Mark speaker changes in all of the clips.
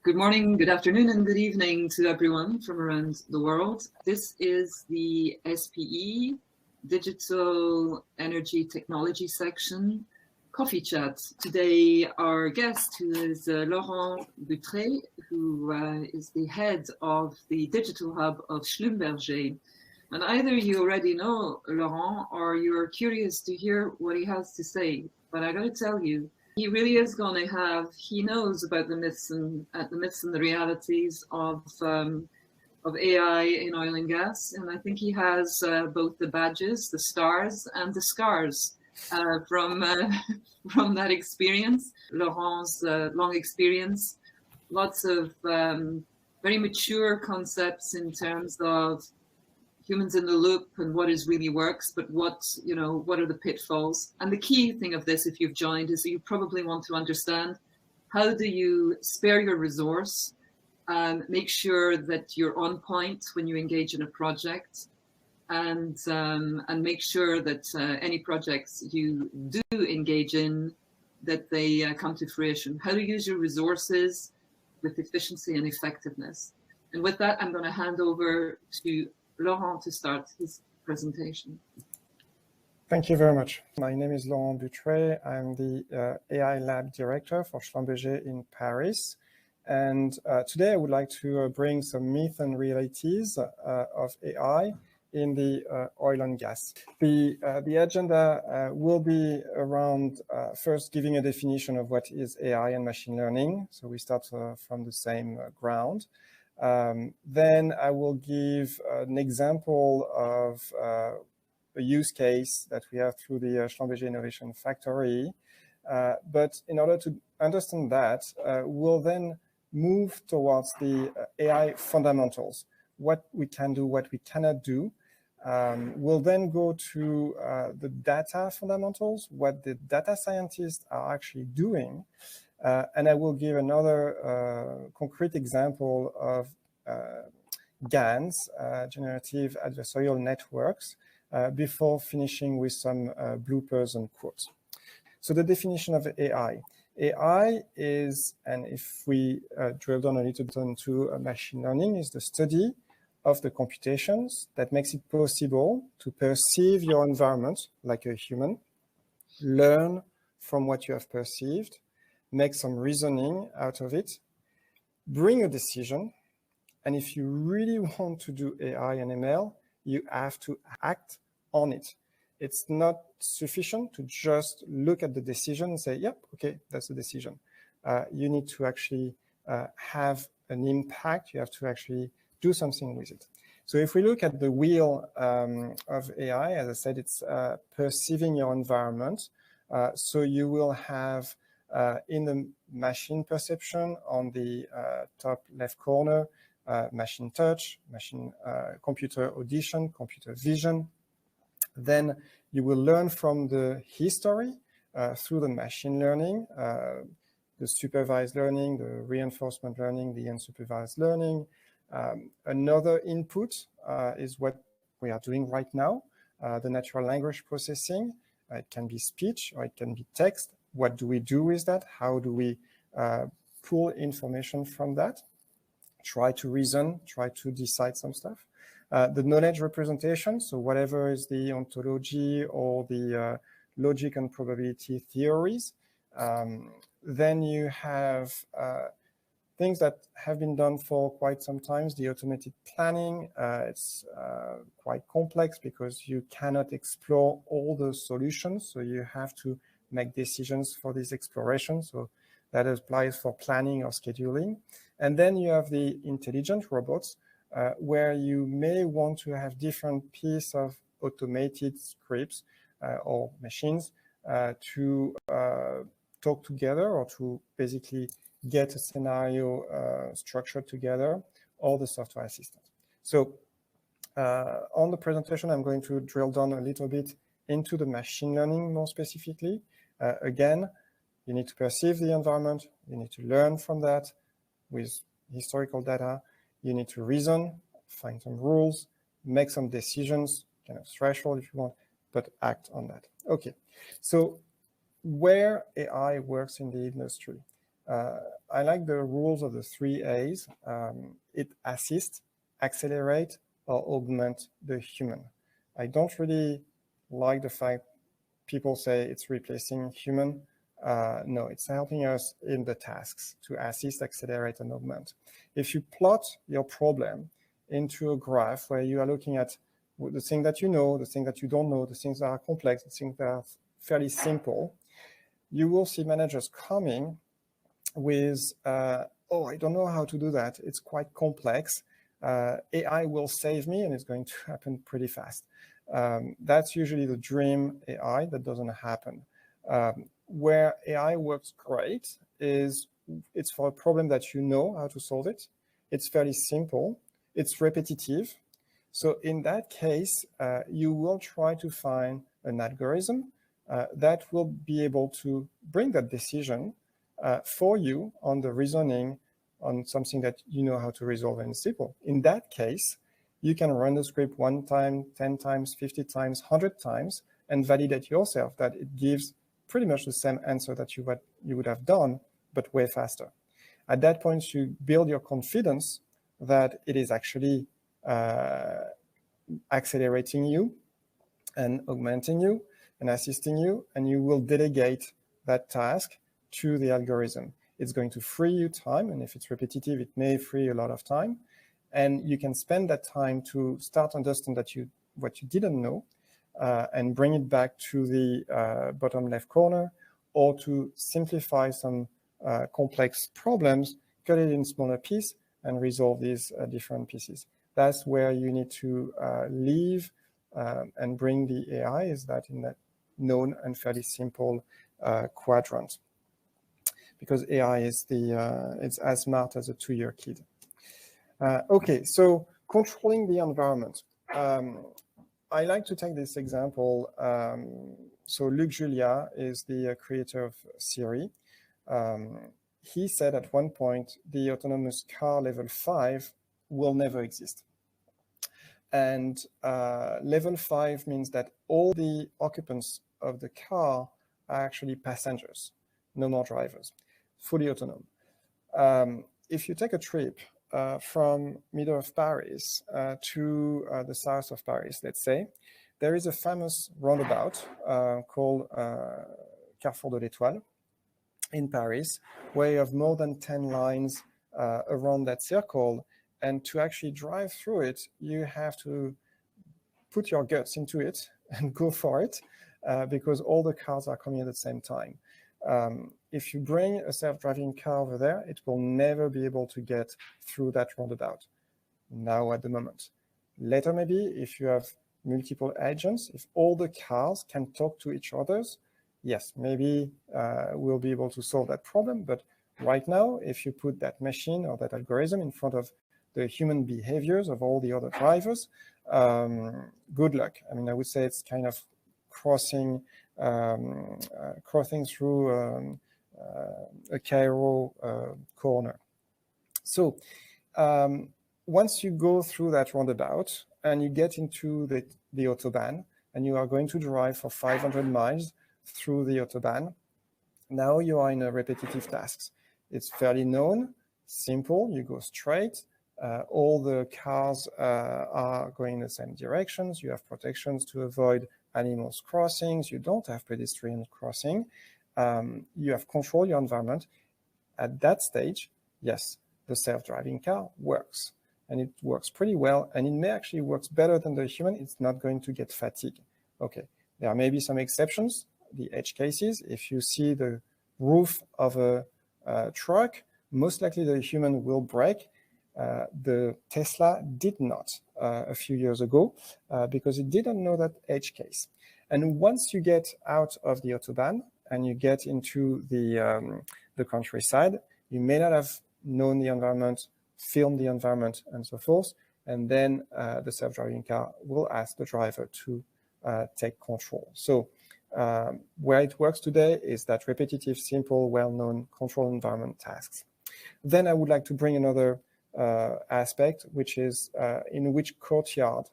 Speaker 1: Good morning, good afternoon, and good evening to everyone from around the world. This is the SPE Digital Energy Technology section coffee chat. Today, our guest, who is Laurent Butre, who is the head of the digital hub of Schlumberger. And either you already know Laurent or you're curious to hear what he has to say. But I got to tell you, he really is going to have. He knows about the myths and the realities of AI in oil and gas, and I think he has both the badges, the stars, and the scars from that experience. Laurent's long experience, lots of very mature concepts in terms of humans in the loop and what is really works, but what are the pitfalls? And the key thing of this, if you've joined, is that you probably want to understand how do you spare your resource and make sure that you're on point when you engage in a project, and make sure that any projects you do engage in, that they come to fruition. How to use your resources with efficiency and effectiveness. And with that, I'm going to hand over to Laurent to start his presentation.
Speaker 2: Thank you very much. My name is Laurent Butre. I'm the AI Lab Director for Schlumberger in Paris. And today I would like to bring some myths and realities of AI in the oil and gas. The agenda will be around first giving a definition of what is AI and machine learning. So we start from the same ground. Then I will give an example of a use case that we have through the Schlumberger Innovation Factory. But in order to understand that, we'll then move towards the AI fundamentals, what we can do, what we cannot do. We'll then go to the data fundamentals, what the data scientists are actually doing. And I will give another concrete example of GANs, generative adversarial networks, before finishing with some bloopers and quotes. So the definition of AI. AI is, and if we drill down a little bit into machine learning, is the study of the computations that makes it possible to perceive your environment like a human, learn from what you have perceived, make some reasoning out of it, bring a decision, and if you really want to do AI and ML, you have to act on it. It's not sufficient to just look at the decision and say, yep, okay, that's the decision. You need to actually have an impact. You have to actually do something with it. So if we look at the wheel of AI, as I said, it's perceiving your environment. So you will have in the machine perception on the top left corner, machine touch, machine computer audition, computer vision. Then you will learn from the history through the machine learning, the supervised learning, the reinforcement learning, the unsupervised learning. Another input is what we are doing right now, the natural language processing. It can be speech or it can be text. What do we do with that? How do we pull information from that? Try to reason, try to decide some stuff. The knowledge representation, so whatever is the ontology or the logic and probability theories. Then you have things that have been done for quite some time, the automated planning. It's quite complex because you cannot explore all the solutions, so you have to make decisions for this exploration. So that applies for planning or scheduling. And then you have the intelligent robots, where you may want to have different pieces of automated scripts or machines to talk together or to basically get a scenario structured together, or the software assistant. So on the presentation, I'm going to drill down a little bit into the machine learning more specifically. Again, you need to perceive the environment. You need to learn from that with historical data. You need to reason, find some rules, make some decisions, kind of threshold if you want, but act on that. Okay, so where AI works in the industry. I like the rules of the 3 A's. It assists, accelerate, or augment the human. I don't really like the fact people say it's replacing human. No, it's helping us in the tasks to assist, accelerate, and augment. If you plot your problem into a graph where you are looking at the thing that you know, the thing that you don't know, the things that are complex, the things that are fairly simple, you will see managers coming with, oh, I don't know how to do that. It's quite complex. AI will save me, and it's going to happen pretty fast. That's usually the dream AI that doesn't happen. Where AI works great is it's for a problem that you know how to solve it. It's fairly simple. It's repetitive. So in that case, you will try to find an algorithm that will be able to bring that decision for you on the reasoning on something that you know how to resolve and simple. In that case, you can run the script 1 time, 10 times, 50 times, 100 times, and validate yourself that it gives pretty much the same answer that you would have done, but way faster. At that point, you build your confidence that it is actually accelerating you and augmenting you and assisting you, and you will delegate that task to the algorithm. It's going to free you time, and if it's repetitive, it may free a lot of time. And you can spend that time to start understand what you didn't know and bring it back to the bottom left corner, or to simplify some complex problems, cut it in smaller pieces, and resolve these different pieces. That's where you need to leave and bring the AI, is that in that known and fairly simple quadrant. Because AI is it's as smart as a 2-year kid. Okay, so controlling the environment. I like to take this example. So Luc Julia is the creator of Siri. He said at one point, the autonomous car level 5 will never exist. And level 5 means that all the occupants of the car are actually passengers, no more drivers, fully autonomous. If you take a trip from middle of Paris to the south of Paris, let's say, there is a famous roundabout called Carrefour de l'Étoile in Paris, where you have more than 10 lines around that circle. And to actually drive through it, you have to put your guts into it and go for it because all the cars are coming at the same time. If you bring a self-driving car over there, it will never be able to get through that roundabout now at the moment. Later, maybe, if you have multiple agents, if all the cars can talk to each other, yes, maybe we'll be able to solve that problem. But right now, if you put that machine or that algorithm in front of the human behaviors of all the other drivers, good luck. I mean, I would say it's kind of crossing through a Cairo corner. So once you go through that roundabout and you get into the Autobahn and you are going to drive for 500 miles through the Autobahn, now you are in a repetitive task. It's fairly known, simple, you go straight. All the cars are going in the same directions. You have protections to avoid animals crossings. You don't have pedestrian crossing. You have control your environment. At that stage, yes, the self-driving car works. And it works pretty well. And it may actually work better than the human. It's not going to get fatigued. Okay, there may be some exceptions, the edge cases. If you see the roof of a truck, most likely the human will brake. The Tesla did not a few years ago because it didn't know that edge case. And once you get out of the Autobahn and you get into the countryside, you may not have known the environment, filmed the environment, and so forth. And then the self-driving car will ask the driver to take control. So where it works today is that repetitive, simple, well-known control environment tasks. Then I would like to bring another aspect, which is in which courtyard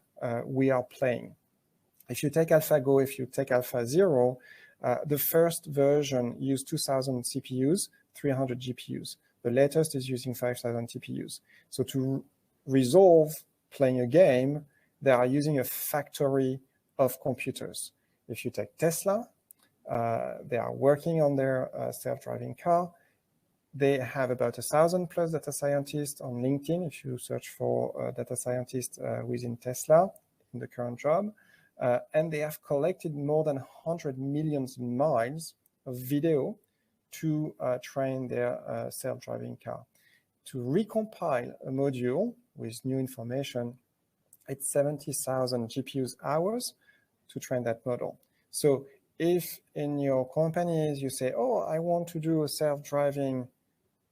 Speaker 2: we are playing. If you take AlphaGo, if you take AlphaZero, the first version used 2,000 CPUs, 300 GPUs. The latest is using 5,000 TPUs. So to resolve playing a game, they are using a factory of computers. If you take Tesla, they are working on their self-driving car. They have about 1,000 plus data scientists on LinkedIn. If you search for data scientists within Tesla in the current job, and they have collected more than 100 million miles of video to train their self-driving car. To recompile a module with new information, it's 70,000 GPUs hours to train that model. So if in your companies you say, oh, I want to do a self-driving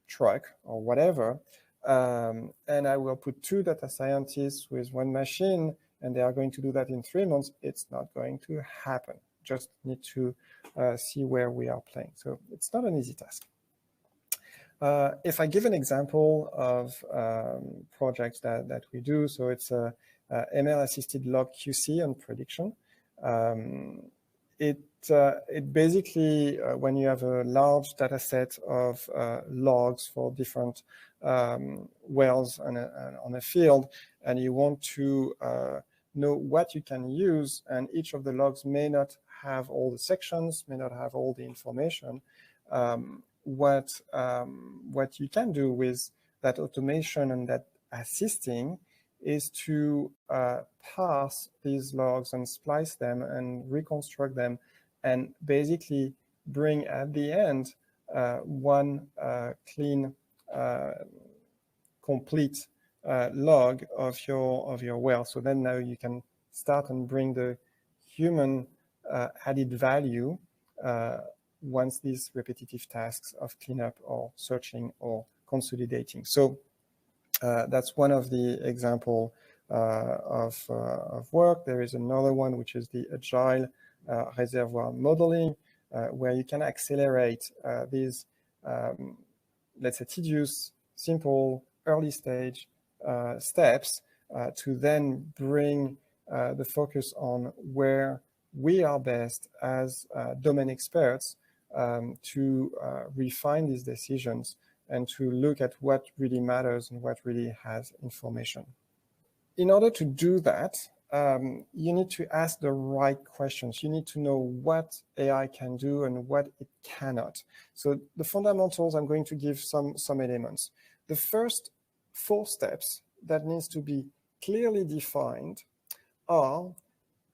Speaker 2: truck or whatever, and I will put 2 data scientists with 1 machine, and they are going to do that in 3 months, it's not going to happen. Just need to see where we are playing. So it's not an easy task. If I give an example of projects that we do, so it's a ML-assisted log QC and prediction. It basically, when you have a large data set of logs for different wells on a field, and you want to know what you can use, and each of the logs may not have all the sections, may not have all the information, what you can do with that automation and that assisting is to parse these logs and splice them and reconstruct them, and basically bring at the end one clean, complete log of your well. So then now you can start and bring the human added value once these repetitive tasks of cleanup or searching or consolidating. So that's one of the example of work. There is another one, which is the agile reservoir modeling, where you can accelerate these, let's say, tedious, simple, early stage steps to then bring the focus on where we are best as domain experts to refine these decisions and to look at what really matters and what really has information. In order to do that, you need to ask the right questions. You need to know what AI can do and what it cannot. So the fundamentals, I'm going to give some elements. The first 4 steps that needs to be clearly defined are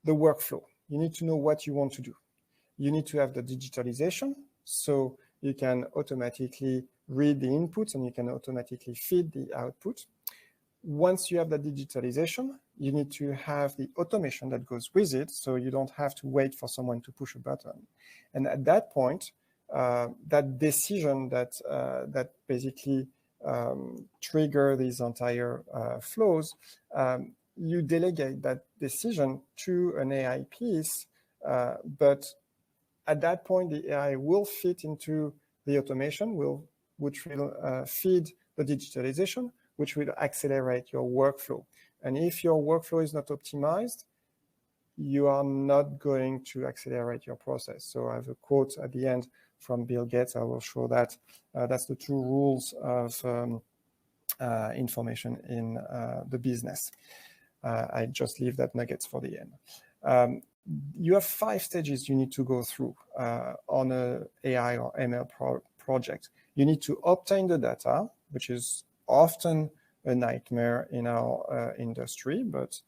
Speaker 2: the workflow. You need to know what you want to do. You need to have the digitalization, so you can automatically read the inputs and you can automatically feed the output. Once you have the digitalization, you need to have the automation that goes with it, so you don't have to wait for someone to push a button. And at that point, that decision that basically trigger these entire flows, you delegate that decision to an AI piece, but at that point, the AI will fit into the automation, which will feed the digitalization, which will accelerate your workflow. And if your workflow is not optimized, you are not going to accelerate your process. So I have a quote at the end from Bill Gates. I will show that. That's the 2 rules of information in the business. I just leave that nuggets for the end. You have 5 stages you need to go through on an AI or ML project. You need to obtain the data, which is often a nightmare in our industry, but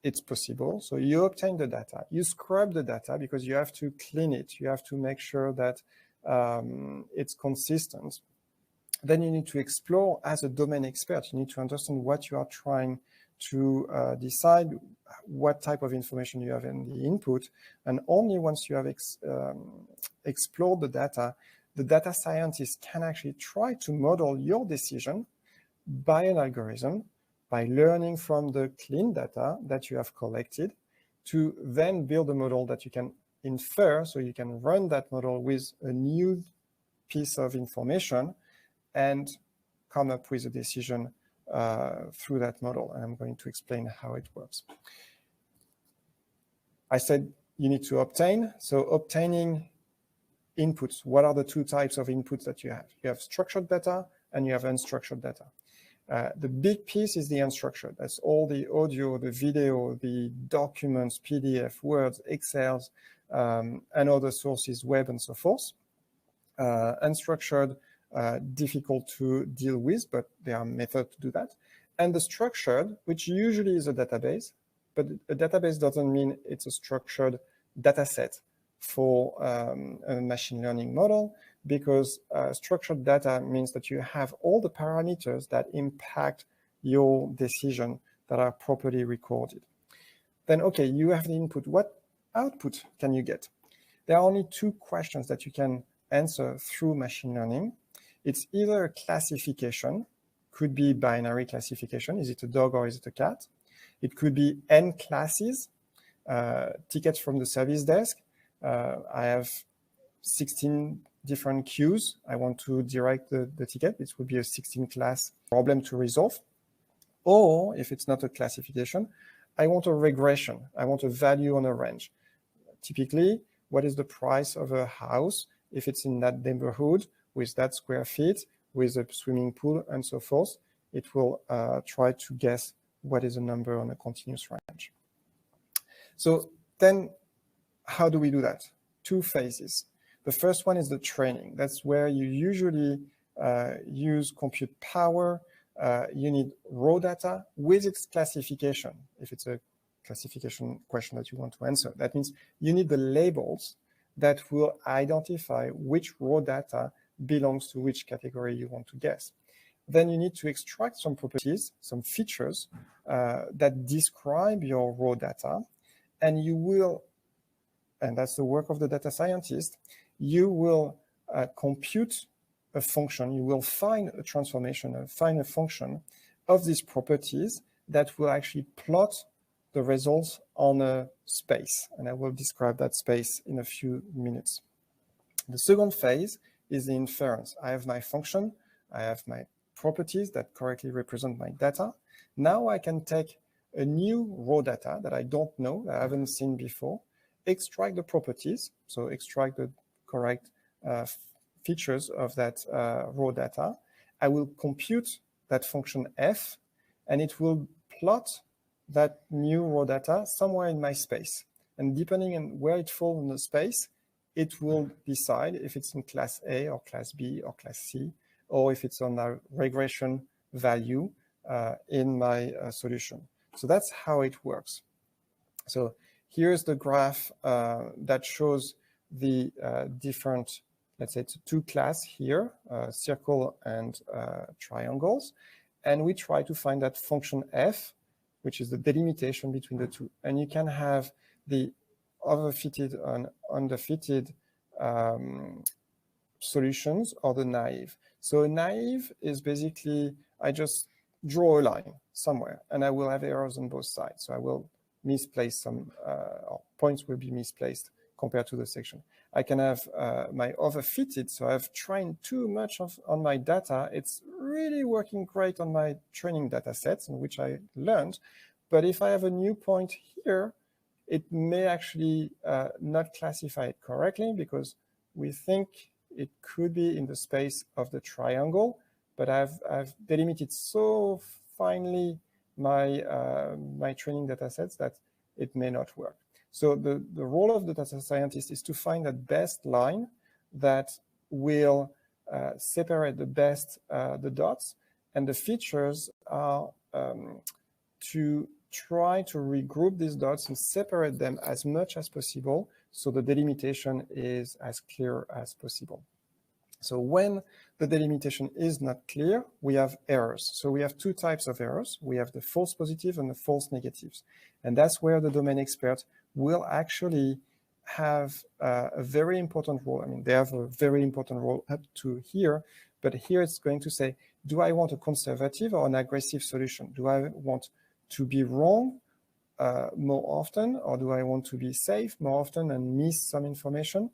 Speaker 2: it's possible. So you obtain the data, you scrub the data because you have to clean it. You have to make sure that it's consistent. Then you need to explore as a domain expert. You need to understand what you are trying to decide, what type of information you have in the input. And only once you have explored the data scientist can actually try to model your decision by an algorithm, by learning from the clean data that you have collected, to then build a model that you can infer, so you can run that model with a new piece of information and come up with a decision through that model. And I'm going to explain how it works. I said you need to obtain. So obtaining inputs. What are the two types of inputs that you have? You have structured data and you have unstructured data. The big piece is the unstructured. That's all the audio, the video, the documents, PDF, Words, Excels, and other sources, web, and so forth. Unstructured, difficult to deal with, but there are methods to do that. And the structured, which usually is a database, but a database doesn't mean it's a structured data set for a machine learning model, because structured data means that you have all the parameters that impact your decision that are properly recorded. Then, okay, you have the input. What output can you get? There are only two questions that you can answer through machine learning. It's either a classification, could be binary classification. Is it a dog or is it a cat? It could be N classes, tickets from the service desk. I have 16 different queues. I want to direct the ticket. It would be a 16 class problem to resolve. Or if it's not a classification, I want a regression. I want a value on a range. Typically, what is the price of a house if it's in that neighborhood with that square feet, with a swimming pool and so forth? It will try to guess what is a number on a continuous range. So then how do we do that? Two phases. The first one is the training. That's where you usually use compute power. You need raw data with its classification. If it's a classification question that you want to answer, that means you need the labels that will identify which raw data belongs to which category you want to guess. Then you need to extract some properties, some features that describe your raw data, and you will, and that's the work of the data scientist, you will compute a function, you will find a transformation, find a function of these properties that will actually plot the results on a space. And I will describe that space in a few minutes. The second phase is the inference. I have my function, I have my properties that correctly represent my data. Now I can take a new raw data that I don't know, that I haven't seen before, extract the properties, so extract the correct features of that raw data. I will compute that function f, and it will plot that new raw data somewhere in my space. And depending on where it falls in the space, it will decide if it's in class A or class B or class C, or if it's on a regression value in my solution. So that's how it works. So here's the graph that shows the different, let's say it's two class here, circle and triangles. And we try to find that function f, which is the delimitation between the two. And you can have the overfitted and underfitted solutions or the naive. So naive is basically, I just draw a line somewhere and I will have errors on both sides. So I will misplace some, or points will be misplaced compared to the section. I can have my overfitted, so I've trained too much on my data. It's really working great on my training data sets in which I learned. But if I have a new point here, it may actually not classify it correctly because we think it could be in the space of the triangle, but I've delimited so finely my, my training data sets that it may not work. So the role of the data scientist is to find the best line that will separate the best the dots, and the features are to try to regroup these dots and separate them as much as possible so the delimitation is as clear as possible. So when the delimitation is not clear, we have errors. So we have two types of errors. We have the false positive and the false negatives. And that's where the domain expert will actually have a very important role. I mean, they have a very important role up to here, but here it's going to say, do I want a conservative or an aggressive solution? Do I want to be wrong more often, or do I want to be safe more often and miss some information?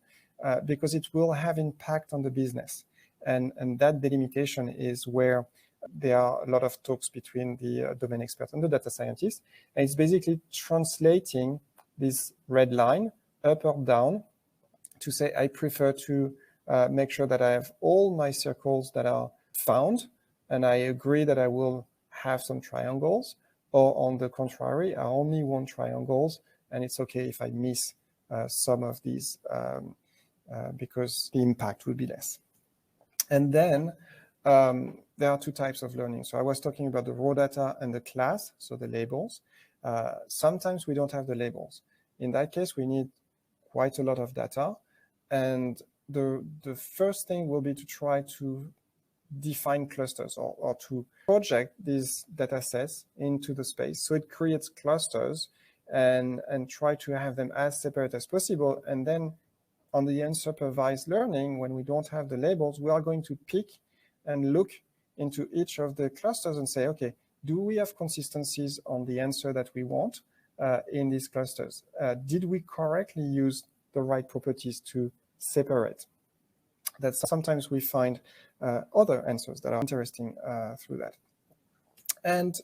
Speaker 2: Because it will have impact on the business. And that delimitation is where there are a lot of talks between the domain expert and the data scientist. And it's basically translating this red line up or down to say I prefer to make sure that I have all my circles that are found, and I agree that I will have some triangles, or on the contrary, I only want triangles, and it's okay if I miss some of these because the impact will be less. And then there are two types of learning. So I was talking about the raw data and the class, so the labels. Sometimes we don't have the labels. In that case, we need quite a lot of data. And the first thing will be to try to define clusters or to project these data sets into the space. So it creates clusters and try to have them as separate as possible. And then on the unsupervised learning, when we don't have the labels, we are going to pick and look into each of the clusters and say, okay, do we have consistencies on the answer that we want in these clusters? Did we correctly use the right properties to separate? That sometimes we find other answers that are interesting through that. And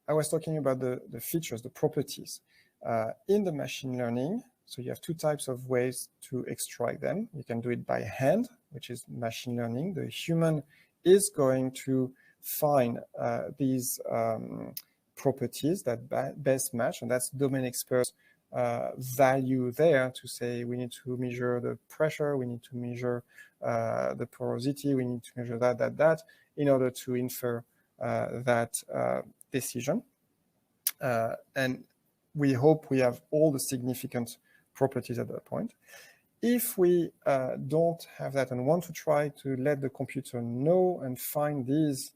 Speaker 2: I was talking about the features, the properties. In the machine learning, so you have two types of ways to extract them. You can do it by hand, which is machine learning. The human is going to find these properties that best match, and that's domain experts value there to say we need to measure the pressure, we need to measure the porosity, we need to measure that in order to infer that decision. And we hope we have all the significant properties at that point. If we don't have that and want to try to let the computer know and find these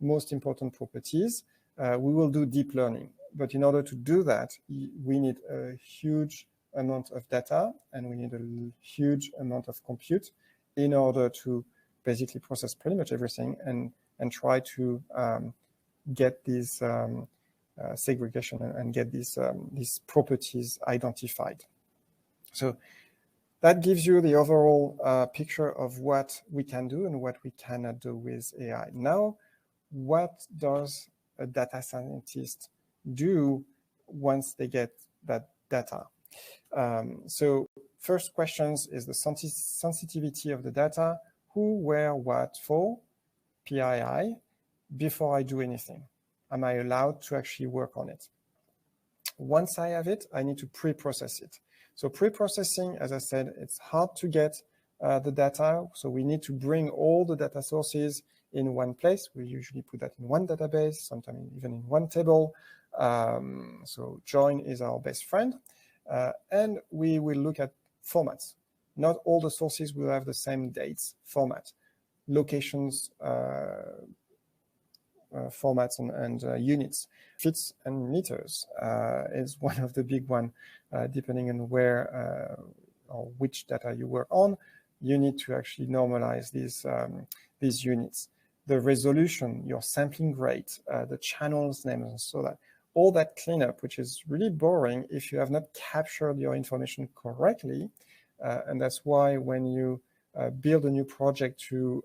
Speaker 2: most important properties, we will do deep learning. But in order to do that, we need a huge amount of data and we need a huge amount of compute in order to basically process pretty much everything and try to get these segregation and get these properties identified. So that gives you the overall picture of what we can do and what we cannot do with AI. Now, what does a data scientist do once they get that data? So first questions is the sensitivity of the data, who, where, what, for, PII, before I do anything. Am I allowed to actually work on it? Once I have it, I need to pre-process it. So pre-processing, as I said, it's hard to get the data. So we need to bring all the data sources in one place. We usually put that in one database, sometimes even in one table. So join is our best friend. And we will look at formats. Not all the sources will have the same dates format. Locations, formats and units. Fits and meters is one of the big one, depending on where or which data you work on. You need to actually normalize these units. The resolution, your sampling rate, the channels names, and so that. All that cleanup, which is really boring if you have not captured your information correctly. And that's why when you build a new project to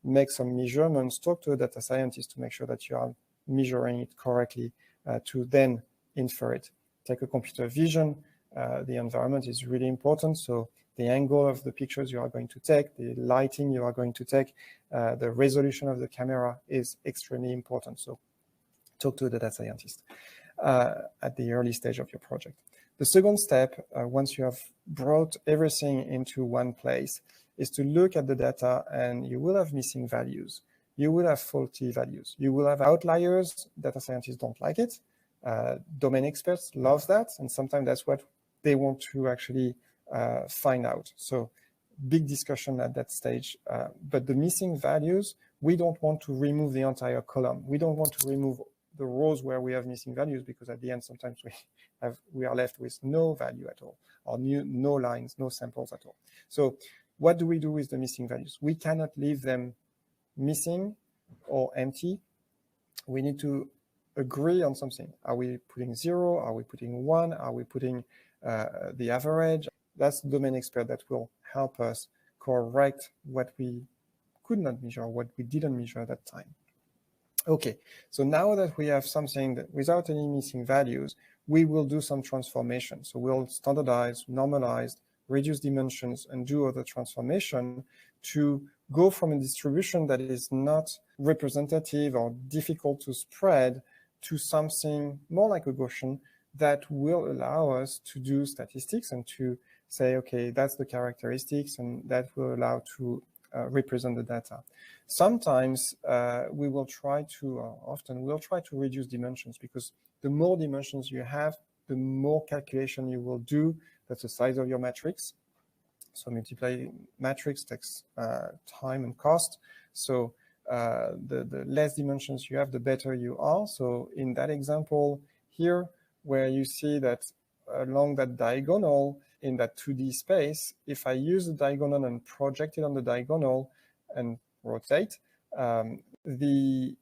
Speaker 2: make some measurements, talk to a data scientist to make sure that you are measuring it correctly to then infer it. Take a computer vision. The environment is really important. So the angle of the pictures you are going to take, the lighting you are going to take, the resolution of the camera is extremely important. So talk to the data scientist at the early stage of your project. The second step, once you have brought everything into one place, is to look at the data, and you will have missing values. You will have faulty values. You will have outliers. Data scientists don't like it. Domain experts love that, and sometimes that's what they want to actually find out. So big discussion at that stage. But the missing values, we don't want to remove the entire column. We don't want to remove the rows where we have missing values, because at the end sometimes we are left with no value at all, or no lines, no samples at all. So what do we do with the missing values? We cannot leave them missing or empty. We need to agree on something. Are we putting 0? Are we putting 1? Are we putting the average? That's the domain expert that will help us correct what we could not measure, what we didn't measure at that time. Okay, so now that we have something that without any missing values, we will do some transformation. So we'll standardize, normalize, reduce dimensions, and do other transformation to go from a distribution that is not representative or difficult to spread to something more like a Gaussian that will allow us to do statistics and to say, okay, that's the characteristics, and that will allow to represent the data. Sometimes we will try to, often we'll try to reduce dimensions, because the more dimensions you have, the more calculation you will do. That's the size of your matrix. So multiply matrix takes time and cost. So the less dimensions you have, the better you are. So in that example here, where you see that along that diagonal in that 2D space, if I use the diagonal and project it on the diagonal and rotate, the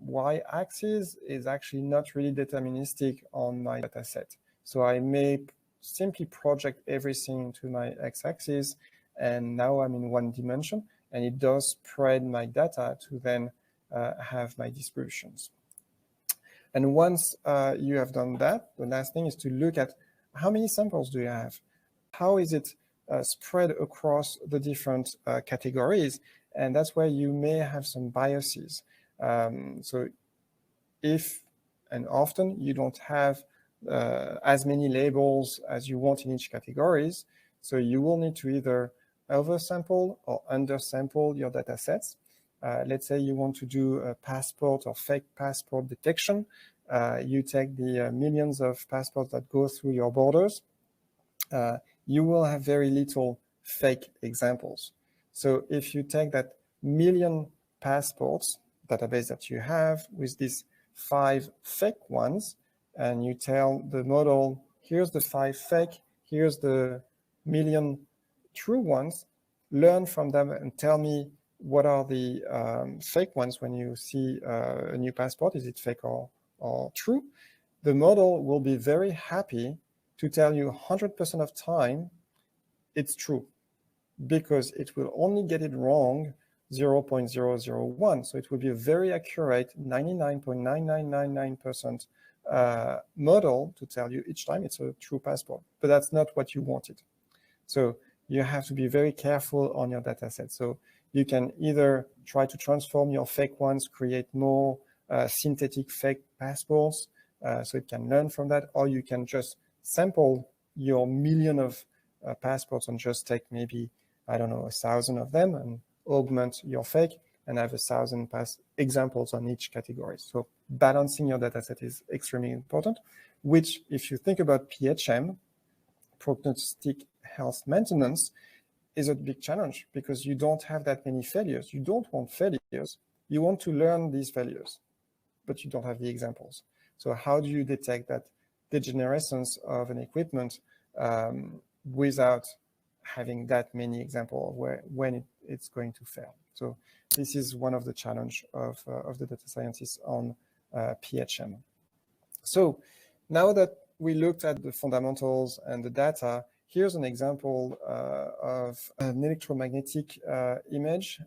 Speaker 2: y-axis is actually not really deterministic on my data set. So I may simply project everything to my x-axis, and now I'm in one dimension, and it does spread my data to then have my distributions. And once you have done that, the last thing is to look at how many samples do you have? How is it spread across the different categories? And that's where you may have some biases. So if and often you don't have as many labels as you want in each categories, so you will need to either oversample or undersample your data sets. Let's say you want to do a passport or fake passport detection. You take the millions of passports that go through your borders. You will have very little fake examples. So if you take that million passports database that you have with these 5 fake ones, and you tell the model, here's the 5 fake, here's the million true ones, learn from them and tell me what are the fake ones when you see a new passport, is it fake or true? The model will be very happy to tell you 100% of time it's true, because it will only get it wrong 0.001. So it will be a very accurate 99.9999% model to tell you each time it's a true passport, but that's not what you wanted. So you have to be very careful on your data set. So you can either try to transform your fake ones, create more synthetic fake passports, so it can learn from that, or you can just sample your million of passports and just take maybe, I don't know, 1,000 of them and augment your fake and have 1,000 examples on each category. So balancing your data set is extremely important, which if you think about PHM, prognostic health maintenance, is a big challenge, because you don't have that many failures. You don't want failures. You want to learn these failures, but you don't have the examples. So how do you detect that degenerescence of an equipment without having that many examples when it's going to fail? So this is one of the challenge of the data scientists on PHM. So now that we looked at the fundamentals and the data, here's an example of an electromagnetic image.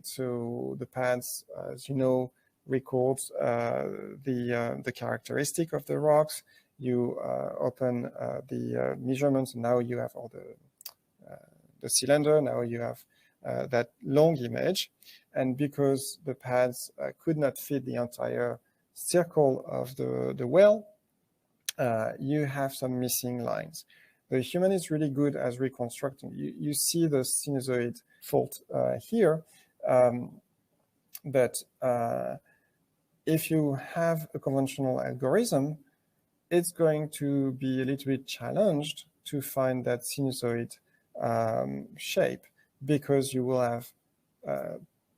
Speaker 2: So the pads, as you know, records the characteristic of the rocks. You open the measurements, and now you have all the cylinder. Now you have that long image, and because the pads could not fit the entire circle of the well, you have some missing lines. The human is really good at reconstructing. You see the sinusoid fault here, but if you have a conventional algorithm, it's going to be a little bit challenged to find that sinusoid shape, because you will have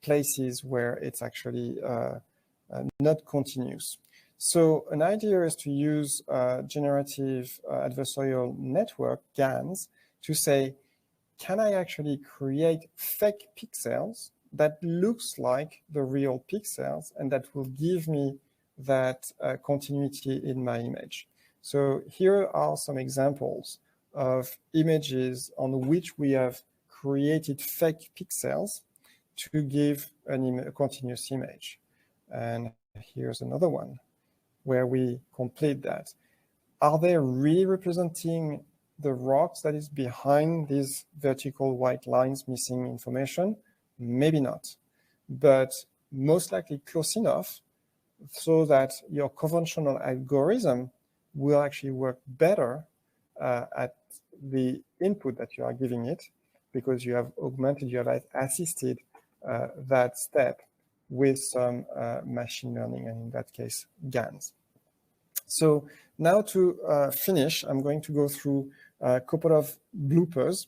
Speaker 2: places where it's actually not continuous. So an idea is to use generative adversarial network, GANs, to say, can I actually create fake pixels that looks like the real pixels, and that will give me that continuity in my image? So here are some examples of images on which we have created fake pixels to give a continuous image. And here's another one where we complete that. Are they really representing the rocks that is behind these vertical white lines missing information? Maybe not, but most likely close enough so that your conventional algorithm will actually work better at the input that you are giving it, because you have augmented, you have assisted that step with some machine learning, and in that case, GANs. So now to finish, I'm going to go through a couple of bloopers,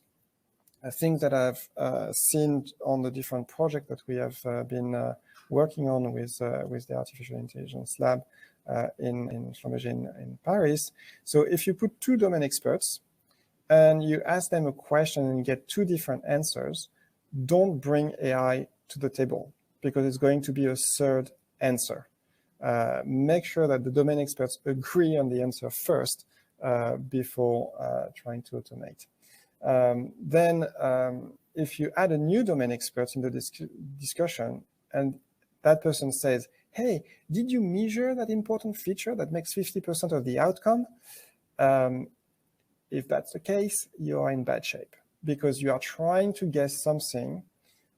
Speaker 2: things that I've seen on the different projects that we have been working on with the Artificial Intelligence Lab in Schlumberger in Paris. So if you put two domain experts and you ask them a question and you get two different answers, don't bring AI to the table, because it's going to be a third answer. Make sure that the domain experts agree on the answer first before trying to automate. Then if you add a new domain expert in the discussion and that person says, hey, did you measure that important feature that makes 50% of the outcome? If that's the case, you are in bad shape, because you are trying to guess something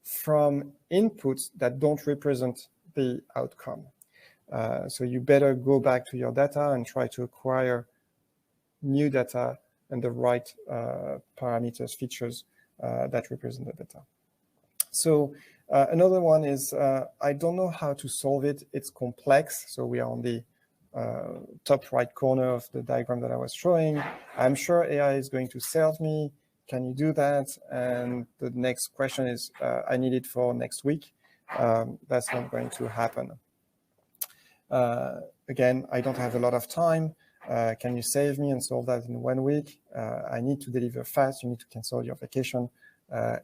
Speaker 2: from inputs that don't represent the outcome. So you better go back to your data and try to acquire new data and the right parameters, features that represent the data. So another one is, I don't know how to solve it. It's complex. So we are on the top right corner of the diagram that I was showing. I'm sure AI is going to save me. Can you do that? And the next question is, I need it for next week. That's not going to happen. Again, I don't have a lot of time. Can you save me and solve that in 1 week? I need to deliver fast. You need to cancel your vacation.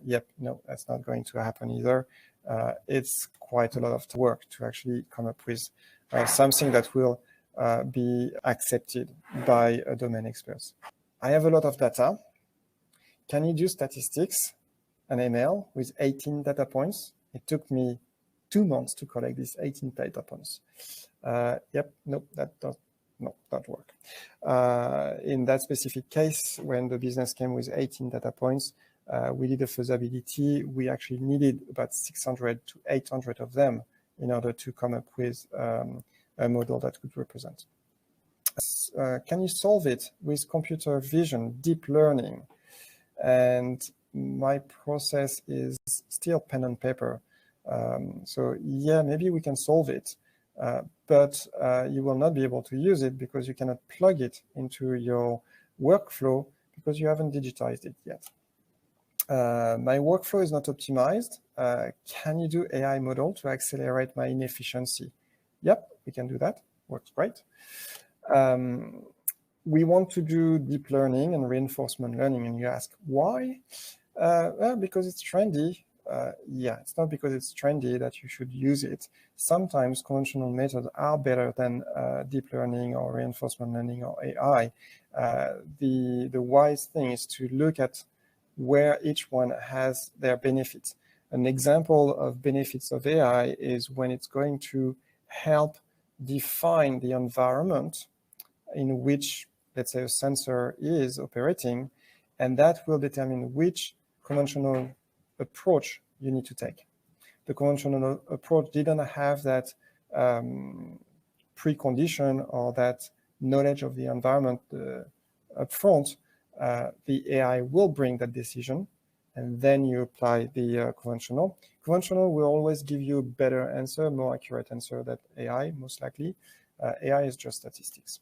Speaker 2: Yep, no, that's not going to happen either. It's quite a lot of work to actually come up with something that will be accepted by domain experts. I have a lot of data. Can you do statistics and ML with 18 data points? It took me 2 months to collect these 18 data points. Yep, nope, that does not work. In that specific case, when the business came with 18 data points, we did a feasibility. We actually needed about 600 to 800 of them in order to come up with a model that could represent. Can you solve it with computer vision, deep learning? And my process is still pen and paper. So yeah, maybe we can solve it, but you will not be able to use it because you cannot plug it into your workflow because you haven't digitized it yet. My workflow is not optimized. Can you do AI model to accelerate my inefficiency? Yep, we can do that. Works great. We want to do deep learning and reinforcement learning, and you ask why? Well, because it's trendy. Yeah, it's not because it's trendy that you should use it. Sometimes conventional methods are better than deep learning or reinforcement learning or AI. The wise thing is to look at where each one has their benefits. An example of benefits of AI is when it's going to help define the environment in which, let's say, a sensor is operating, and that will determine which conventional approach you need to take. The conventional approach didn't have that precondition or that knowledge of the environment upfront. The AI will bring that decision, and then you apply the conventional. Conventional will always give you a better answer, more accurate answer than AI, most likely. AI is just statistics.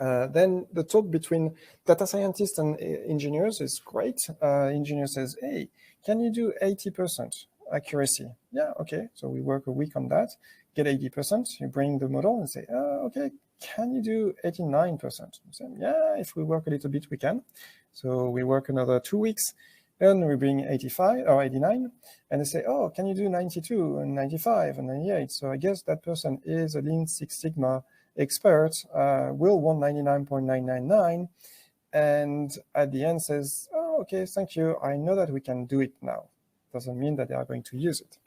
Speaker 2: Then the talk between data scientists and engineers is great. Engineer says, hey, can you do 80% accuracy? Yeah, okay. So we work a week on that, get 80%. You bring the model and say, okay, can you do 89%? Say, yeah, if we work a little bit, we can. So we work another 2 weeks, and we bring 85 or 89, and they say, oh, can you do 92 and 95 and 98? So I guess that person is a Lean Six Sigma expert, will want 99.999, and at the end says, oh, okay, thank you. I know that we can do it now. Doesn't mean that they are going to use it.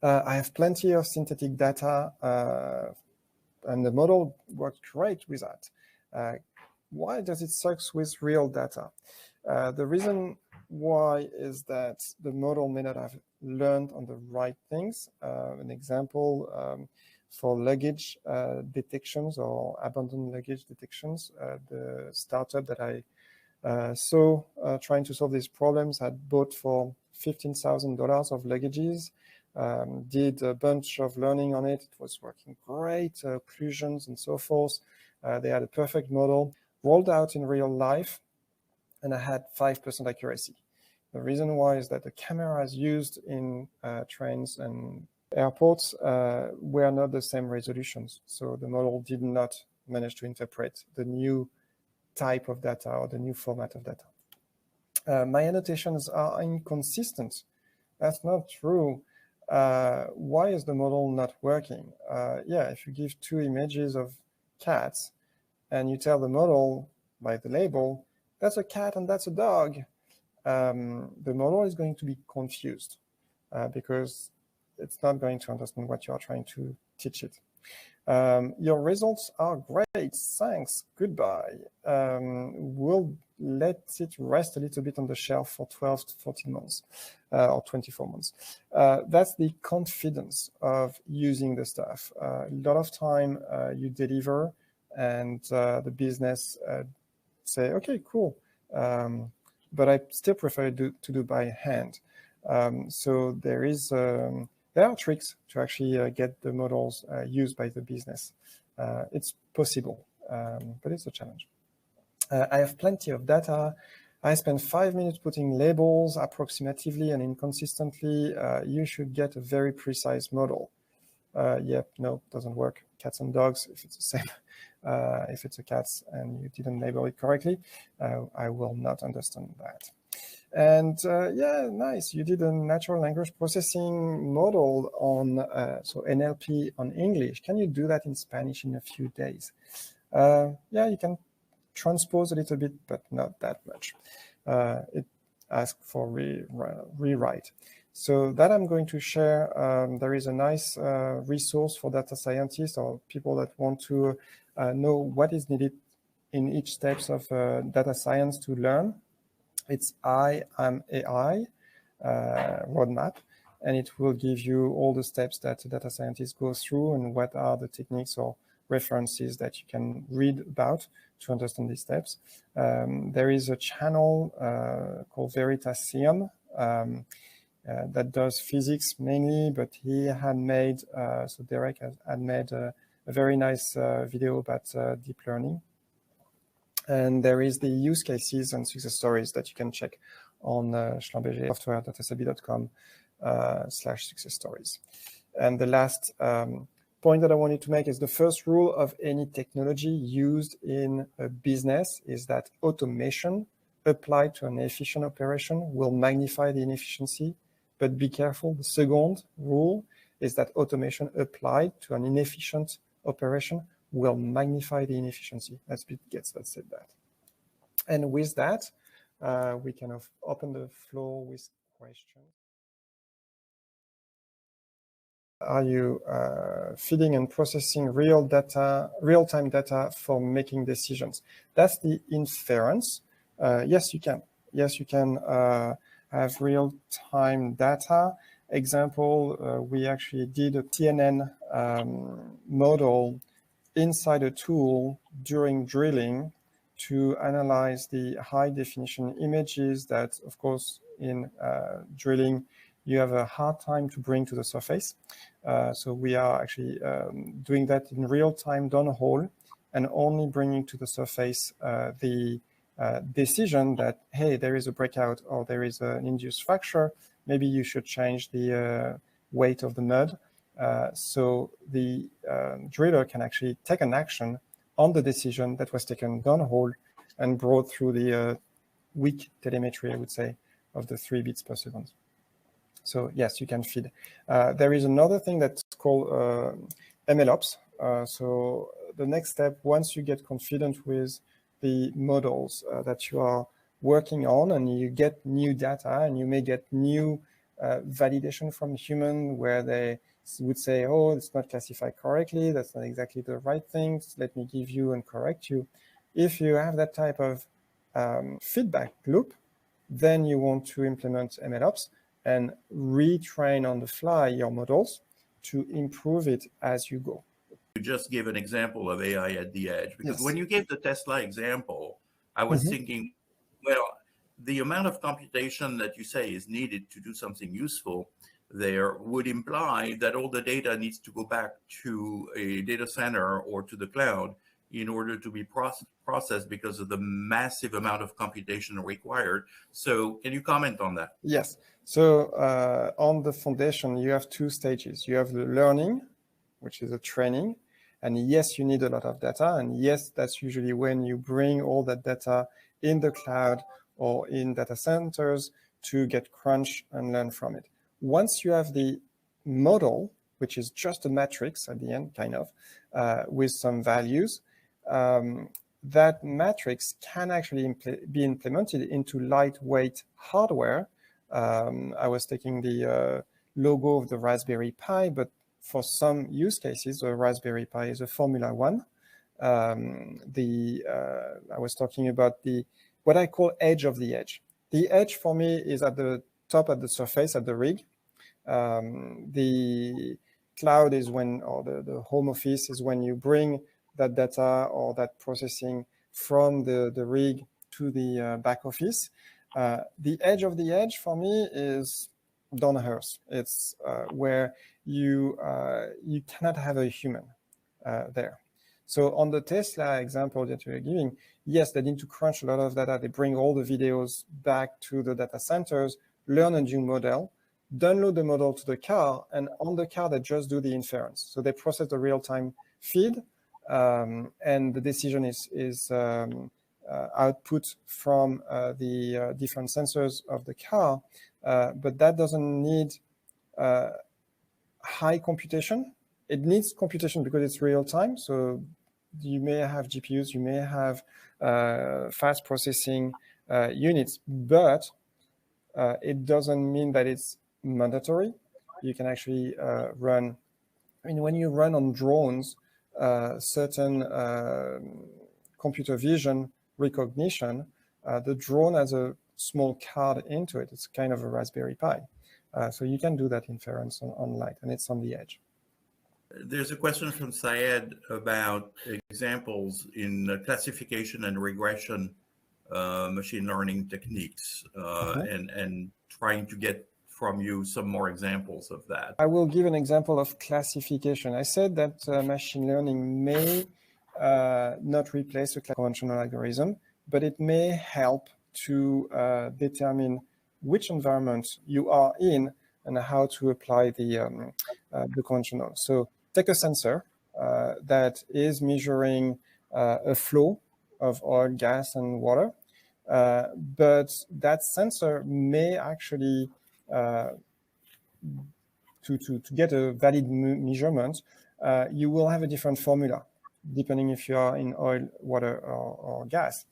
Speaker 2: I have plenty of synthetic data, and the model works great with that. why does it suck with real data? The reason why is that the model may not have learned on the right things. An example, for luggage detections or abandoned luggage detections, the startup that I saw trying to solve these problems had bought for $15,000 of luggages, did a bunch of learning on it. It was working great, occlusions and so forth. They had a perfect model, rolled out in real life, and I had 5% accuracy. The reason why is that the cameras used in trains and airports were not the same resolutions. So the model did not manage to interpret the new type of data or the new format of data. My annotations are inconsistent. That's not true. Why is the model not working? Yeah, if you give two images of cats and you tell the model by the label, that's a cat and that's a dog, the model is going to be confused because it's not going to understand what you are trying to teach it. Your results are great, thanks, goodbye. We'll let it rest a little bit on the shelf for 12 to 14 months or 24 months. That's the confidence of using the stuff. A lot of time you deliver and the business say, okay, cool, but I still prefer to do by hand. So there are tricks to actually get the models used by the business. It's possible, but it's a challenge. I have plenty of data. I spend 5 minutes putting labels approximatively and inconsistently. You should get a very precise model. Yep, no, doesn't work. Cats and dogs, if it's the same. If it's a cat and you didn't label it correctly, I will not understand that. And yeah, nice. You did a natural language processing model on, so NLP on English. Can you do that in Spanish in a few days? Yeah, you can transpose a little bit, but not that much. It asks for rewrite. So that I'm going to share. There is a nice resource for data scientists or people that want to know what is needed in each steps of data science to learn. It's I am AI roadmap, and it will give you all the steps that data scientists go through and what are the techniques or references that you can read about to understand these steps. There is a channel called Veritasium that does physics mainly, but he had made, so Derek had made a very nice video about deep learning. And there is the use cases and success stories that you can check on Schlumberger software.datasabi.com/success stories. And the last point that I wanted to make is the first rule of any technology used in a business is that automation applied to an efficient operation will magnify the inefficiency. But be careful, the second rule is that automation applied to an inefficient operation will magnify the inefficiency. That's Bill Gates that said that. And with that, we can open the floor with questions. Are you feeding and processing real-time data for making decisions? That's the inference. Yes, you can. Yes, you can have real-time data. Example, we actually did a CNN model inside a tool during drilling to analyze the high definition images that, of course, in drilling, you have a hard time to bring to the surface. So we are actually doing that in real time downhole and only bringing to the surface the decision that, hey, there is a breakout or there is an induced fracture. Maybe you should change the weight of the mud. So the driller can actually take an action on the decision that was taken downhole and brought through the weak telemetry, I would say, of the 3 bits per second. So yes, you can feed. There is another thing that's called MLOps. So the next step, once you get confident with the models that you are working on and you get new data and you may get new validation from human where they would say, oh, it's not classified correctly. That's not exactly the right thing. Let me give you and correct you. If you have that type of feedback loop, then you want to implement MLOps and retrain on the fly your models to improve it as you go.
Speaker 3: You just give an example of AI at the edge, because
Speaker 2: Yes.
Speaker 3: when you gave the Tesla example, I was thinking, well, the amount of computation that you say is needed to do something useful there would imply that all the data needs to go back to a data center or to the cloud in order to be processed because of the massive amount of computation required. So can you comment on that?
Speaker 2: Yes. So on the foundation, you have two stages. You have the learning, which is a training. And yes, you need a lot of data. And yes, that's usually when you bring all that data in the cloud or in data centers to get crunch and learn from it. Once you have the model, which is just a matrix at the end, kind of, with some values, that matrix can actually be implemented into lightweight hardware. I was taking the logo of the Raspberry Pi, but for some use cases, the Raspberry Pi is a Formula One. I was talking about what I call edge of the edge. The edge for me is at the top, at the surface, at the rig. The cloud is when, or the home office is when you bring that data or that processing from the rig to the back office. The edge of the edge for me is down the earth. It's where you cannot have a human there. So on the Tesla example that you're giving, yes, they need to crunch a lot of data. They bring all the videos back to the data centers, learn a new model, download the model to the car, and on the car, they just do the inference. So they process the real-time feed, and the decision is output from the different sensors of the car, but that doesn't need high computation. It needs computation because it's real time. So you may have GPUs, you may have fast processing units, but it doesn't mean that it's mandatory. You can actually run, I mean, when you run on drones, certain computer vision recognition, the drone has a small card into it. It's kind of a Raspberry Pi. So you can do that inference on light, and it's on the edge.
Speaker 3: There's a question from Syed about examples in classification and regression machine learning techniques, and trying to get from you some more examples of that.
Speaker 2: I will give an example of classification. I said that machine learning may not replace a conventional algorithm, but it may help to determine which environment you are in and how to apply the conventional. So take a sensor that is measuring a flow of oil, gas, and water, but that sensor may actually, to get a valid measurement, you will have a different formula, depending if you are in oil, water, or gas.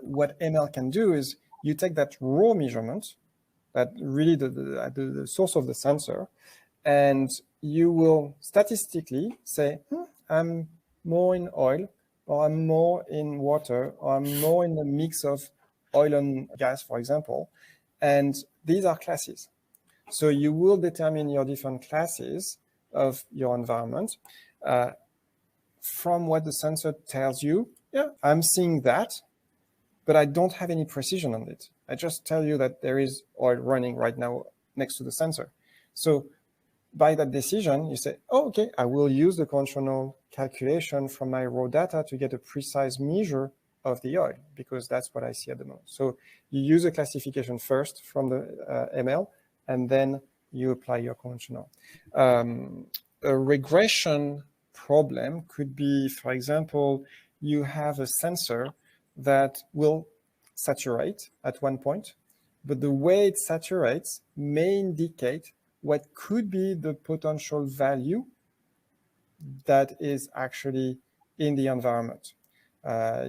Speaker 2: What ML can do is you take that raw measurement, that really the source of the sensor, and you will statistically say, I'm more in oil, or I'm more in water, or I'm more in a mix of oil and gas, for example. And these are classes. So you will determine your different classes of your environment from what the sensor tells you. Yeah, I'm seeing that, but I don't have any precision on it. I just tell you that there is oil running right now next to the sensor. So by that decision, you say, oh, okay, I will use the conventional calculation from my raw data to get a precise measure of the oil, because that's what I see at the moment. So you use a classification first from the ML, and then you apply your conventional. A regression problem could be, for example, you have a sensor that will saturate at one point, but the way it saturates may indicate what could be the potential value that is actually in the environment.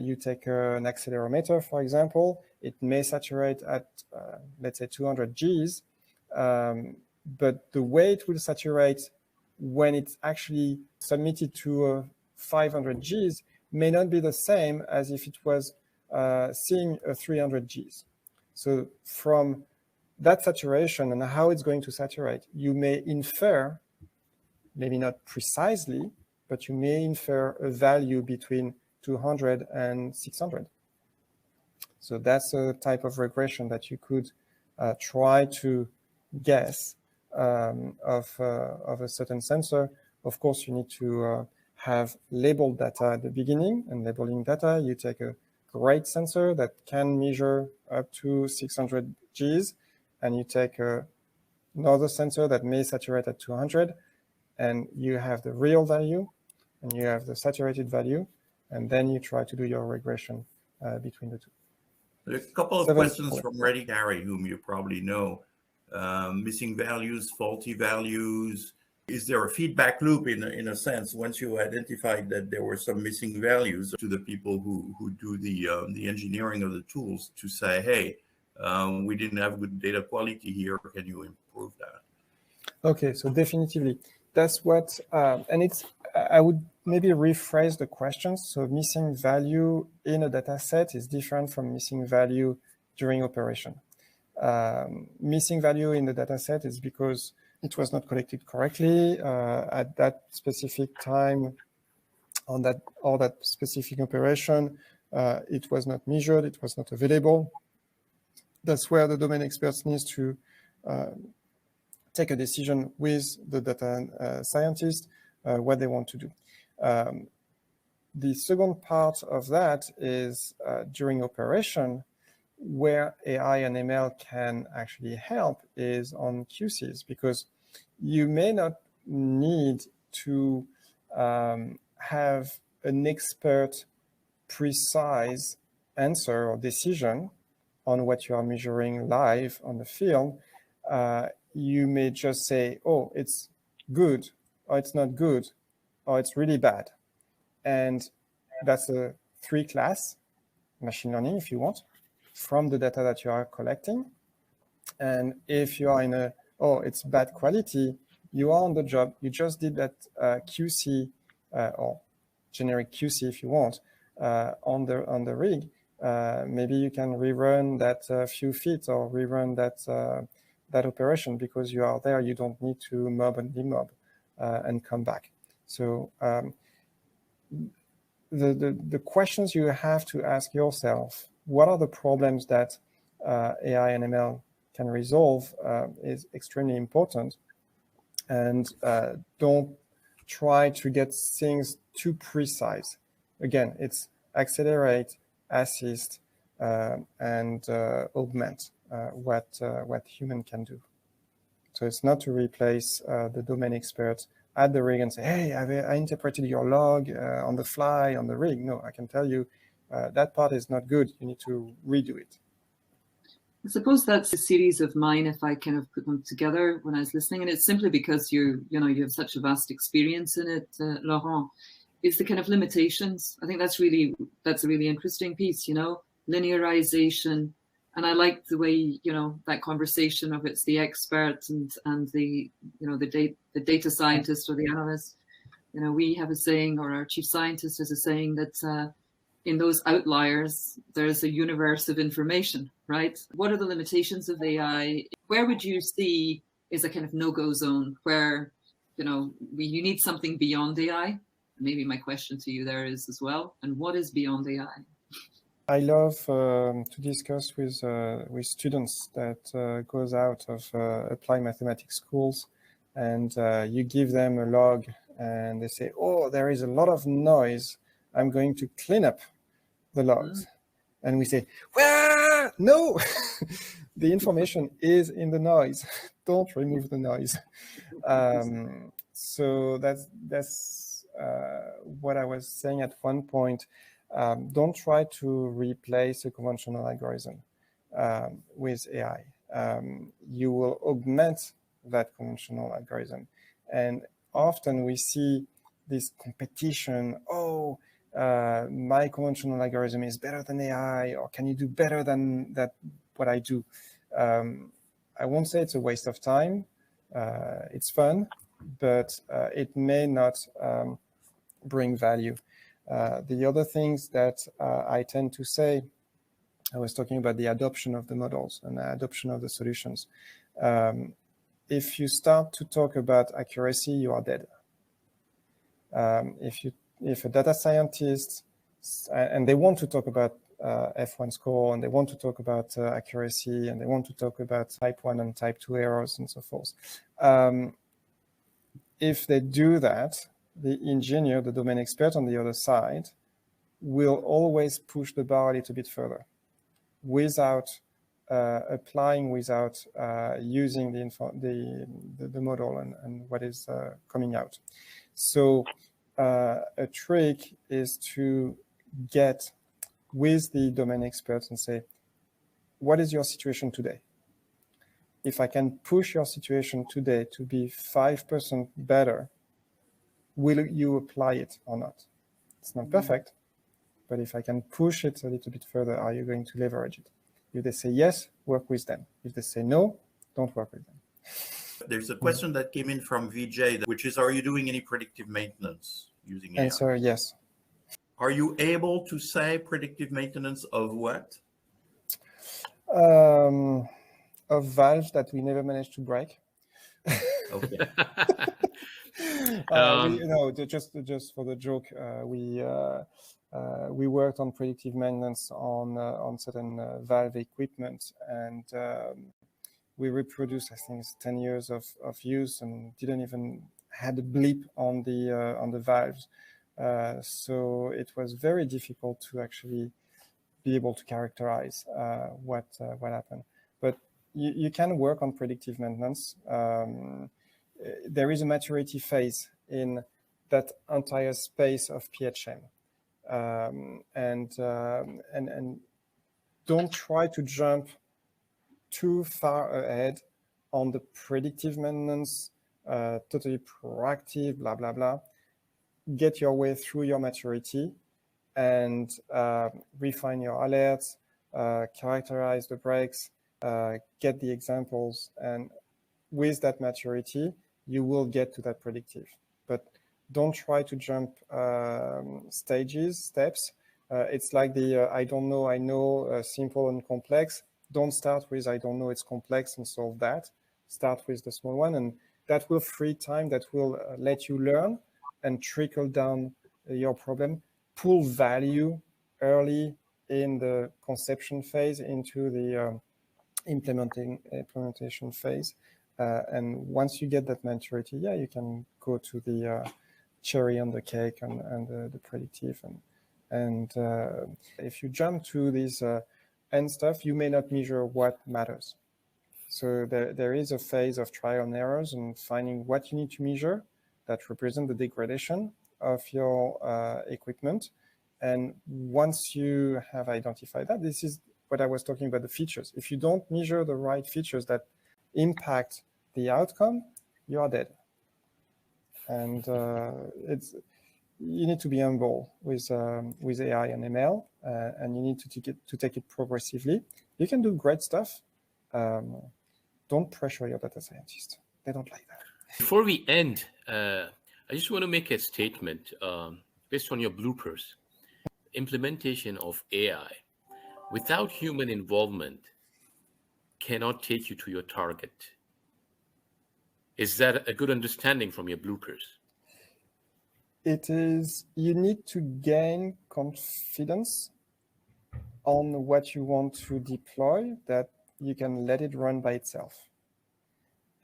Speaker 2: You take an accelerometer, for example, it may saturate at, let's say, 200 Gs, but the way it will saturate when it's actually submitted to 500 Gs may not be the same as if it was seeing a 300 Gs. So from that saturation and how it's going to saturate, you may infer, maybe not precisely, but you may infer a value between 200 and 600. So that's a type of regression that you could try to guess of a certain sensor. Of course, you need to have labeled data at the beginning, and labeling data, you take a great sensor that can measure up to 600 Gs, and you take another sensor that may saturate at 200, and you have the real value, and you have the saturated value, and then you try to do your regression between the two.
Speaker 3: There's a couple of questions from Reddy Gary, whom you probably know. Missing values, faulty values. Is there a feedback loop in a sense once you identified that there were some missing values to the people who do the engineering of the tools to say, hey, we didn't have good data quality here. Can you improve that?
Speaker 2: Okay, so definitively. That's what, and it's, I would maybe rephrase the questions. So missing value in a data set is different from missing value during operation. Missing value in the data set is because it was not collected correctly at that specific time on that or that specific operation. It was not measured, it was not available. That's where the domain experts need to take a decision with the data scientist what they want to do. The second part of that is during operation, where AI and ML can actually help is on QCs, because you may not need to have an expert precise answer or decision on what you are measuring live on the field. You may just say, oh, it's good, or it's not good, or it's really bad. And that's a 3-class machine learning, if you want, from the data that you are collecting. And if you are in a, oh, it's bad quality, you are on the job, you just did that QC or generic QC if you want on the rig, maybe you can rerun that few feet or rerun that operation because you are there, you don't need to mob and demob and come back. So the questions you have to ask yourself, what are the problems that AI and ML can resolve is extremely important. And don't try to get things too precise. Again, it's accelerate, assist, and augment what human can do. So it's not to replace the domain experts at the rig and say, hey, I interpreted your log on the fly on the rig. No, I can tell you that part is not good. You need to redo it.
Speaker 1: I suppose that's a series of mine if I kind of put them together when I was listening, and it's simply because you have such a vast experience in it, Laurent. It's the kind of limitations. I think that's a really interesting piece, linearization. And I like the way, that conversation of it's the expert and the data scientist or the analyst. We have a saying, or our chief scientist has a saying that in those outliers, there's a universe of information, right? What are the limitations of AI? Where would you see is a kind of no-go zone where, you need something beyond AI? Maybe my question to you there is as well. And what is beyond AI?
Speaker 2: I love to discuss with students that goes out of applied mathematics schools, and you give them a log and they say, oh, there is a lot of noise. I'm going to clean up the logs. And we say, well, no, the information is in the noise. Don't remove the noise. So that's what I was saying at one point. Don't try to replace a conventional algorithm with AI. You will augment that conventional algorithm. And often we see this competition, my conventional algorithm is better than AI, or can you do better than what I do? I won't say it's a waste of time. It's fun, but it may not bring value. The other things that I tend to say, I was talking about the adoption of the models and the adoption of the solutions. If you start to talk about accuracy, you are dead. If a data scientist, and they want to talk about F1 score, and they want to talk about accuracy, and they want to talk about type 1 and type 2 errors and so forth. If they do that, the engineer, the domain expert on the other side, will always push the bar a little bit further without applying, without using the model and what is coming out. So a trick is to get with the domain experts and say, what is your situation today? If I can push your situation today to be 5% better, will you apply it or not? It's not perfect, but if I can push it a little bit further, are you going to leverage it? If they say yes, work with them. If they say no, don't work with them.
Speaker 3: There's a question that came in from VJ, which is, are you doing any predictive maintenance using AI?
Speaker 2: Answer, yes.
Speaker 3: Are you able to say predictive maintenance of what?
Speaker 2: Of valves that we never managed to break.
Speaker 3: Okay.
Speaker 2: Just for the joke, we worked on predictive maintenance on certain valve equipment, and we reproduced, I think, it's 10 years of use, and didn't even had a blip on the valves. So it was very difficult to actually be able to characterize what happened. But you can work on predictive maintenance. There is a maturity phase in that entire space of PHM, and don't try to jump too far ahead on the predictive maintenance, totally proactive, blah blah blah. Get your way through your maturity and refine your alerts, characterize the breaks, get the examples, and with that maturity, you will get to that predictive. But don't try to jump steps. It's like the I don't know, I know, simple and complex. Don't start with I don't know, it's complex, and solve that. Start with the small one, and that will free time, that will let you learn and trickle down your problem, pull value early in the conception phase into the implementation phase. And once you get that maturity, yeah, you can go to the cherry on the cake and the predictive. And if you jump to this end stuff, you may not measure what matters. So there is a phase of trial and errors and finding what you need to measure that represent the degradation of your equipment. And once you have identified that, this is what I was talking about, the features. If you don't measure the right features that impact the outcome, you are dead. And you need to be humble with AI and ML, and you need to take it progressively. You can do great stuff. Don't pressure your data scientists. They don't like that.
Speaker 4: Before we end, I just want to make a statement based on your bloopers. Implementation of AI without human involvement cannot take you to your target. Is that a good understanding from your bloopers?
Speaker 2: It is, you need to gain confidence on what you want to deploy, that you can let it run by itself.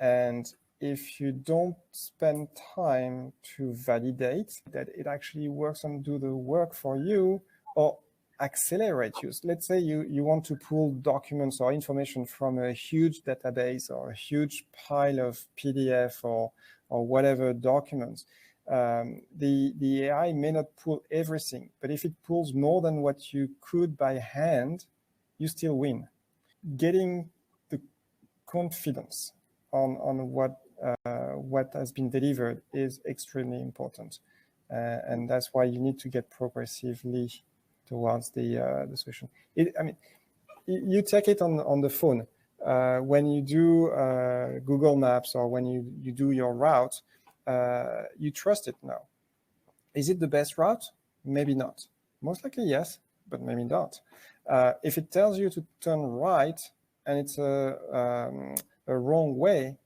Speaker 2: And if you don't spend time to validate that it actually works and do the work for you, or accelerate use. Let's say you want to pull documents or information from a huge database or a huge pile of PDF or whatever documents. The AI may not pull everything, but if it pulls more than what you could by hand, you still win. Getting the confidence on what has been delivered is extremely important, and that's why you need to get progressively towards the solution. You take it on the phone when you do Google Maps, or when you do your route. You trust it now. Is it the best route? Maybe not. Most likely yes, but maybe not. If it tells you to turn right and it's a wrong way,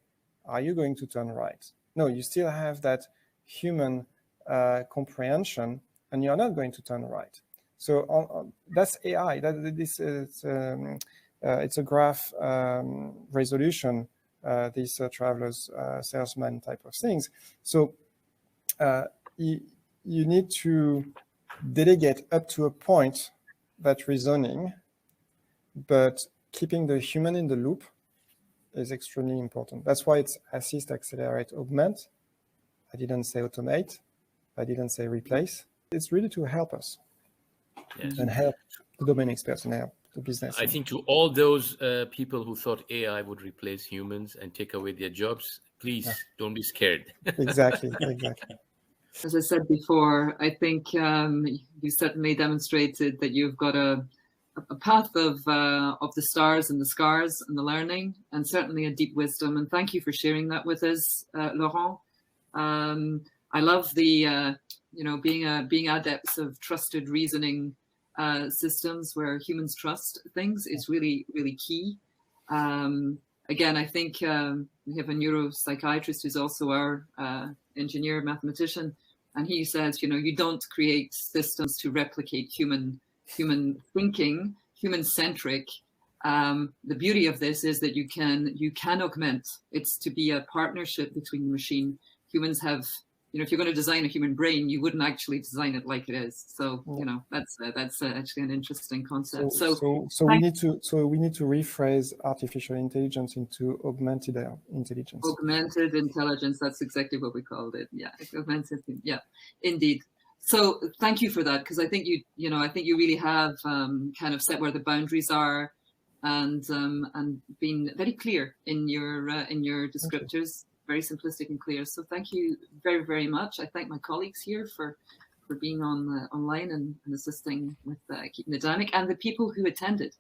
Speaker 2: are you going to turn right? No, you still have that human comprehension, and you're not going to turn right. So that's AI. It's a graph resolution, these travelers, salesman type of things. So you need to delegate up to a point that reasoning, but keeping the human in the loop is extremely important. That's why it's assist, accelerate, augment. I didn't say automate. I didn't say replace. It's really to help us and help the domain experts and help the business.
Speaker 4: I think to all those people who thought AI would replace humans and take away their jobs, please don't be scared.
Speaker 2: Exactly.
Speaker 1: As I said before, I think you certainly demonstrated that you've got a path of the stars and the scars and the learning, and certainly a deep wisdom. And thank you for sharing that with us, Laurent. I love the being adepts of trusted reasoning systems where humans trust things is really, really key. Again, I think we have a neuropsychiatrist who's also our engineer, mathematician, and he says, you don't create systems to replicate human thinking, human-centric. The beauty of this is that you can augment. It's to be a partnership between the machine. Humans have, if you're going to design a human brain, you wouldn't actually design it like it is. So, that's actually an interesting concept.
Speaker 2: So we need to rephrase artificial intelligence into augmented intelligence.
Speaker 1: Augmented intelligence. That's exactly what we called it. Yeah, augmented. Yeah, indeed. So thank you for that, because I think you really have kind of set where the boundaries are, and been very clear in your descriptors. Very simplistic and clear. So thank you very, very much. I thank my colleagues here for being online and assisting with keeping the dynamic, and the people who attended.